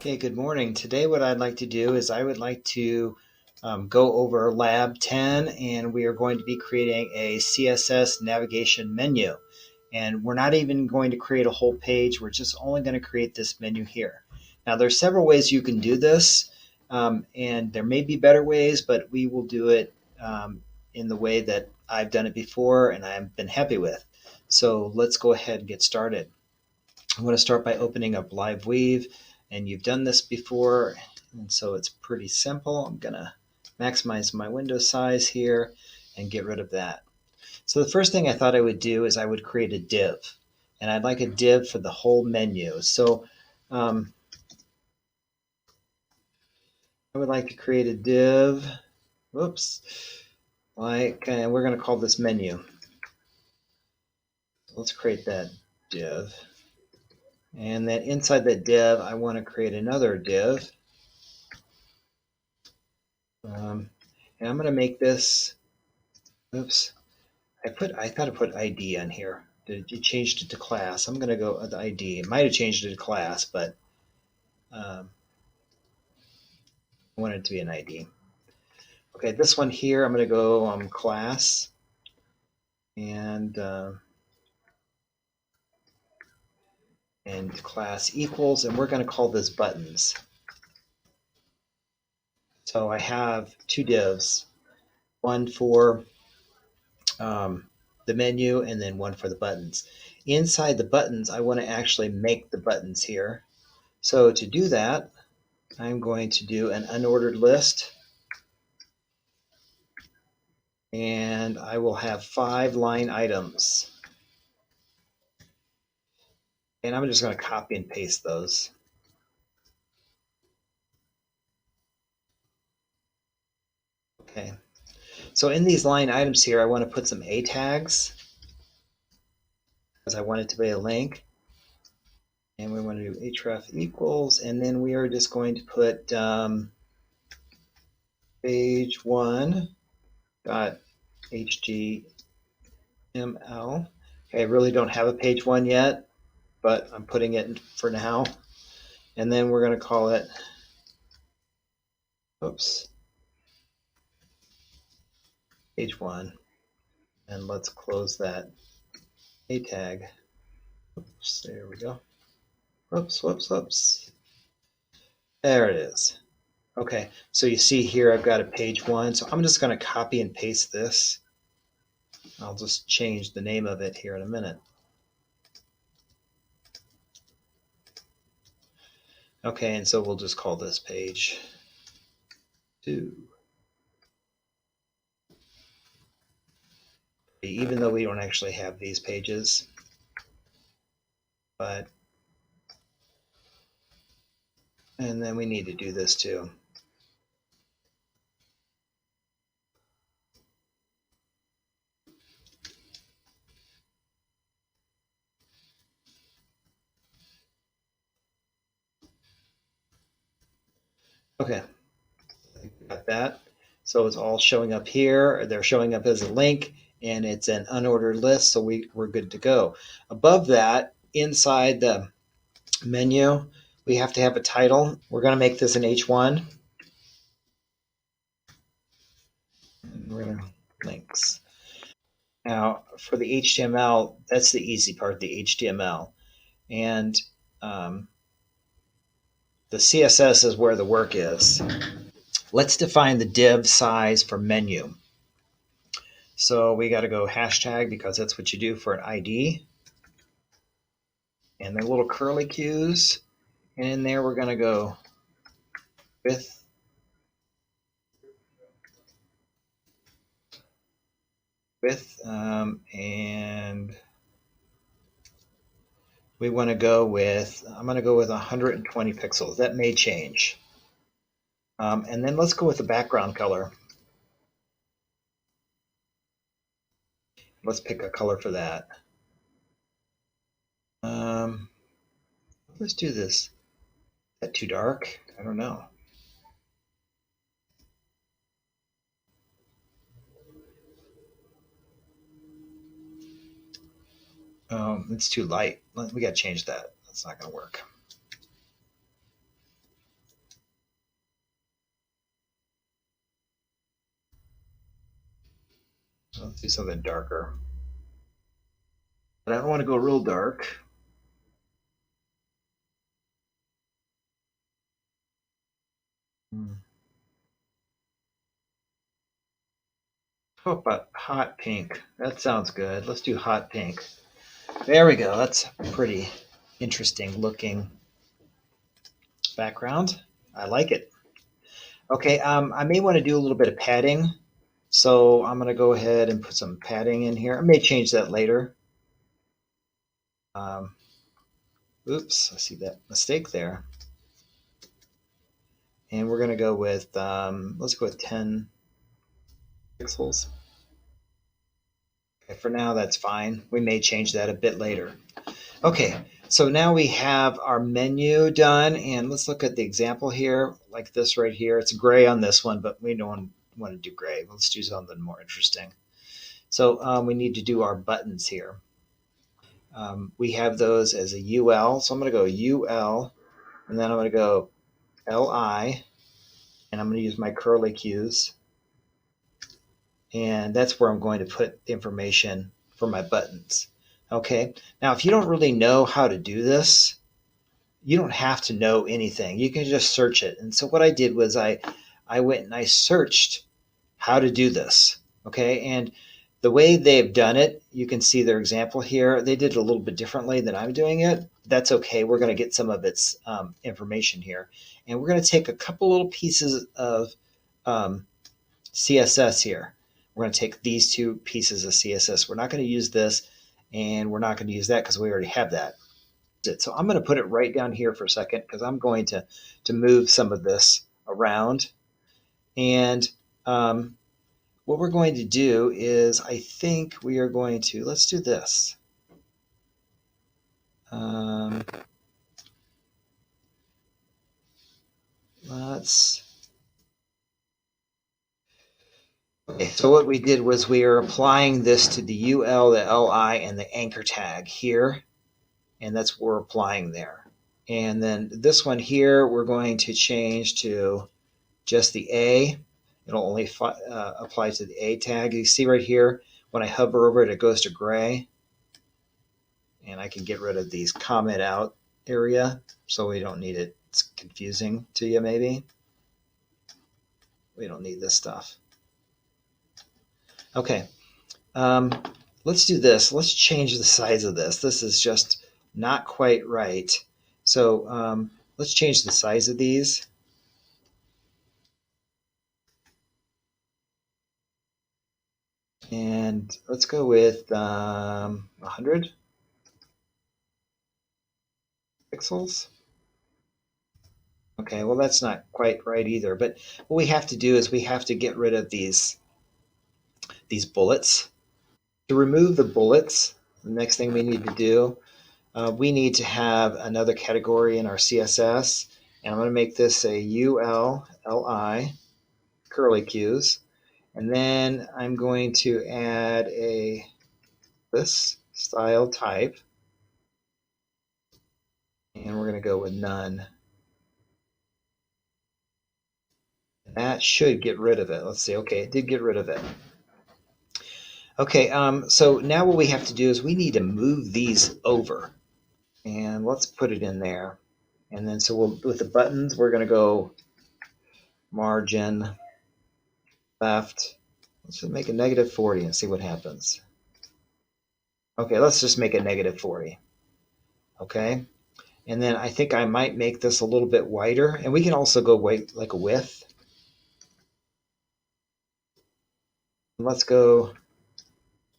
Okay, good morning. Today what I'd like to do is I would like to go over Lab 10, and we are going to be creating a CSS navigation menu. And we're not even going to create a whole page. We're just only going to create this menu here. Now there's several ways you can do this, and there may be better ways, but we will do it in the way that I've done it before and I've been happy with. So let's go ahead and get started. I'm going to start by opening up Live Weave, and you've done this before, and so it's pretty simple. I'm going to maximize my window size here and get rid of that. So the first thing I thought I would do is I would create a div, and I'd like a div for the whole menu. So I would like to create a div, whoops, and we're going to call this menu. Let's create that div. And then inside that div, I want to create another div. And I'm going to make this, oops, I thought I put ID on here. It changed it to class. I'm going to go with ID. It might have changed it to class, but I want it to be an ID. Okay, this one here, I'm going to go class and class equals, and we're going to call this buttons. So I have two divs, one for the menu and then one for the buttons. Inside the buttons, I want to actually make the buttons here. So to do that, I'm going to do an unordered list, and I will have 5 line items. And I'm just going to copy and paste those. Okay. So in these line items here, I want to put some A tags because I want it to be a link. And we want to do href equals, and then we are just going to put page 1 dot html. Okay, I really don't have a page 1 yet, but I'm putting it in for now. And then we're going to call it, oops, page 1. And let's close that A tag. Oops, there we go. Whoops, whoops, whoops. There it is. Okay, so you see here I've got a page 1. So I'm just going to copy and paste this. I'll just change the name of it here in a minute. Okay, and so we'll just call this page 2. Even though we don't actually have these pages, but, and then we need to do this too. Okay, got that. So it's all showing up here. They're showing up as a link, and it's an unordered list, so we're good to go. Above that, inside the menu, we have to have a title. We're going to make this an H1. And we're going to links. Now, for the HTML, that's the easy part, the HTML. And the CSS is where the work is. Let's define the div size for menu. So we got to go hashtag because that's what you do for an ID. And the little curly cues. And in there, we're going to go width, and we want to go with, I'm going to go with 120 pixels. That may change. And then let's go with the background color. Let's pick a color for that. Let's do this. Is that too dark? I don't know. It's too light. We got to change that. That's not going to work. Let's do something darker. But I don't want to go real dark. Hmm. How about hot pink? That sounds good. Let's do hot pink. There we go. That's a pretty interesting looking background. I like it. Okay, I may want to do a little bit of padding. So I'm going to go ahead and put some padding in here. I may change that later. Um, oops, I see that mistake there. And we're going to go with, let's go with 10 pixels. Okay, for now, that's fine. We may change that a bit later. Okay, so now we have our menu done, and let's look at the example here, like this right here. It's gray on this one, but we don't want to do gray. Let's do something more interesting. So we need to do our buttons here. We have those as a UL, so I'm going to go UL, and then I'm going to go LI, and I'm going to use my curly cues, and that's where I'm going to put the information for my buttons. Okay, now if you don't really know how to do this, you don't have to know anything. You can just search it. And so what I did was I went and I searched how to do this. Okay, and the way they've done it, you can see their example here. They did it a little bit differently than I'm doing it. That's okay. We're going to get some of its information here, and we're going to take a couple little pieces of um, CSS here. We're going to take these two pieces of CSS. We're not going to use this, and we're not going to use that because we already have that. So I'm going to put it right down here for a second because I'm going to move some of this around. And what we're going to do is I think we are going to, let's do this. Let's, okay, so what we did was we are applying this to the UL, the LI, and the anchor tag here. And that's what we're applying there. And then this one here, we're going to change to just the A. It'll only apply to the A tag. You see right here, when I hover over it, it goes to gray. And I can get rid of these comment out area so we don't need it. It's confusing to you maybe. We don't need this stuff. Okay, let's do this. Let's change the size of this. This is just not quite right. So let's change the size of these. And let's go with 100 pixels. Okay, well, that's not quite right either. But what we have to do is we have to get rid of these bullets. To remove the bullets, the next thing we need to do, we need to have another category in our CSS. And I'm going to make this a ULLI, curly cues. And then I'm going to add this style type. And we're going to go with none. That should get rid of it. Let's see. Okay, it did get rid of it. Okay, so now what we have to do is we need to move these over. And let's put it in there. And then so with the buttons, we're going to go margin left. Let's just make a -40 and see what happens. Okay, let's just make it -40. Okay, and then I think I might make this a little bit wider. And we can also go like a width. Let's go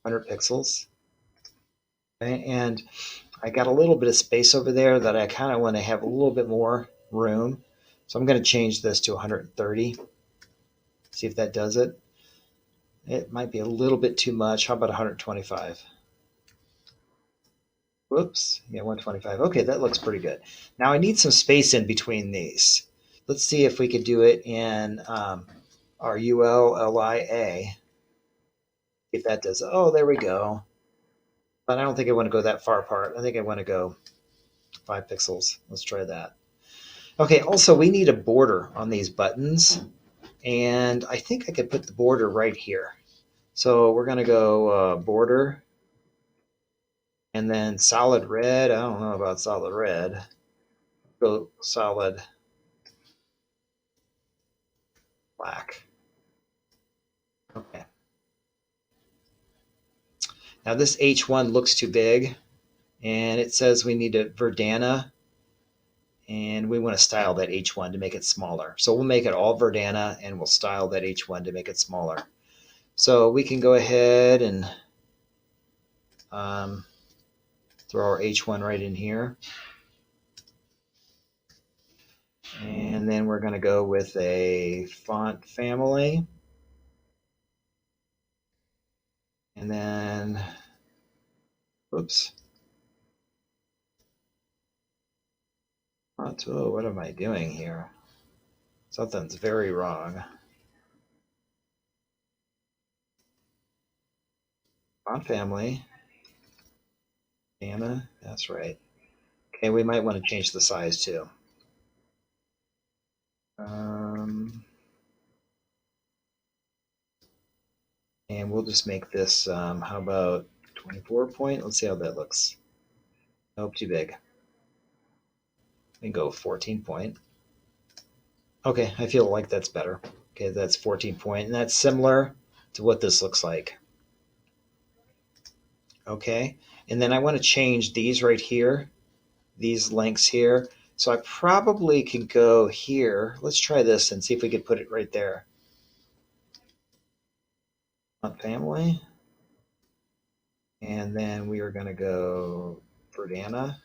100 pixels. Okay, and I got a little bit of space over there that I kind of want to have a little bit more room. So I'm going to change this to 130. See if that does it. It might be a little bit too much. How about 125? Whoops. Yeah, 125. Okay, that looks pretty good. Now I need some space in between these. Let's see if we could do it in our ULLIA. If that does it. Oh, there we go. But I don't think I want to go that far apart. I think I want to go 5 pixels. Let's try that. Okay, also we need a border on these buttons. And I think I could put the border right here. So we're going to go border and then solid red. I don't know about solid red. Go solid black. Okay. Now this H1 looks too big, and it says we need a Verdana, and we want to style that H1 to make it smaller. So we'll make it all Verdana, and we'll style that H1 to make it smaller. So we can go ahead and throw our H1 right in here. And then we're going to go with a font family. And then, whoops. Oh, what am I doing here? Something's very wrong. Font family. Anna, that's right. Okay, we might want to change the size too. And we'll just make this, how about 24 point? Let's see how that looks. Nope, too big. We can go 14 point. Okay, I feel like that's better. Okay, that's 14 point, and that's similar to what this looks like. Okay, and then I want to change these right here, these lengths here. So I probably could go here. Let's try this and see if we could put it right there. Font family. And then we are going to go Verdana.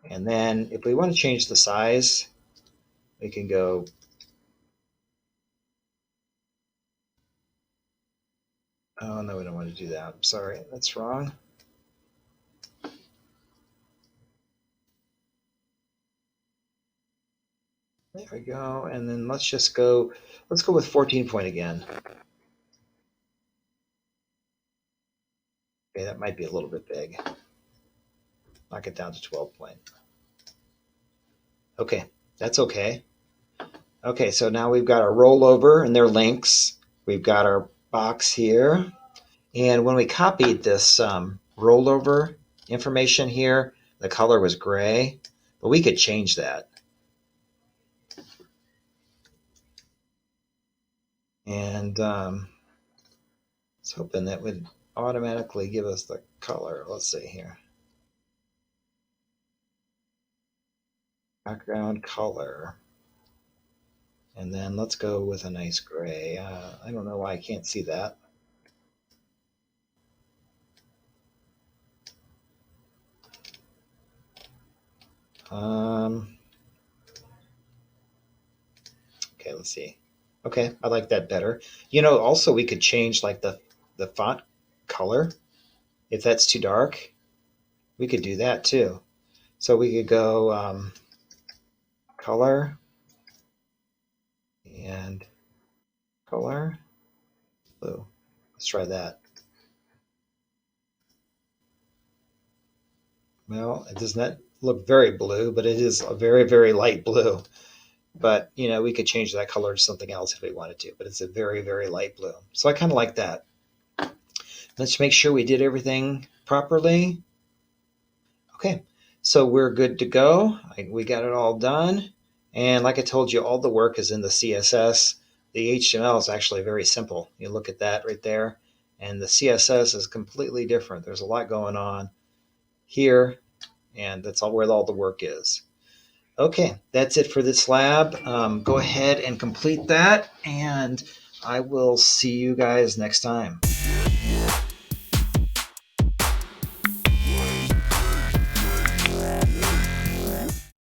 And then if we want to change the size, we can go oh no, we don't want to do that. I'm sorry, that's wrong. There we go. And then let's go with 14 point again. Okay, that might be a little bit big. Knock it down to 12 point. Okay, that's okay. Okay, so now we've got our rollover and their links. We've got our box here. And when we copied this rollover information here, the color was gray, but we could change that. And I was hoping that would automatically give us the color. Let's see here. Background color. And then let's go with a nice gray. I don't know why I can't see that. Okay, let's see. Okay, I like that better. You know, also we could change like the font color. If that's too dark, we could do that too. So we could go color and color blue. Let's try that. Well, it does not look very blue, but it is a very, very light blue. But, you know, we could change that color to something else if we wanted to, but it's a very, very light blue. So I kind of like that. Let's make sure we did everything properly. Okay, so we're good to go. We got it all done. And like I told you, all the work is in the CSS. The HTML is actually very simple. You look at that right there. And the CSS is completely different. There's a lot going on here, and that's all where all the work is. Okay, that's it for this lab. Go ahead and complete that, and I will see you guys next time.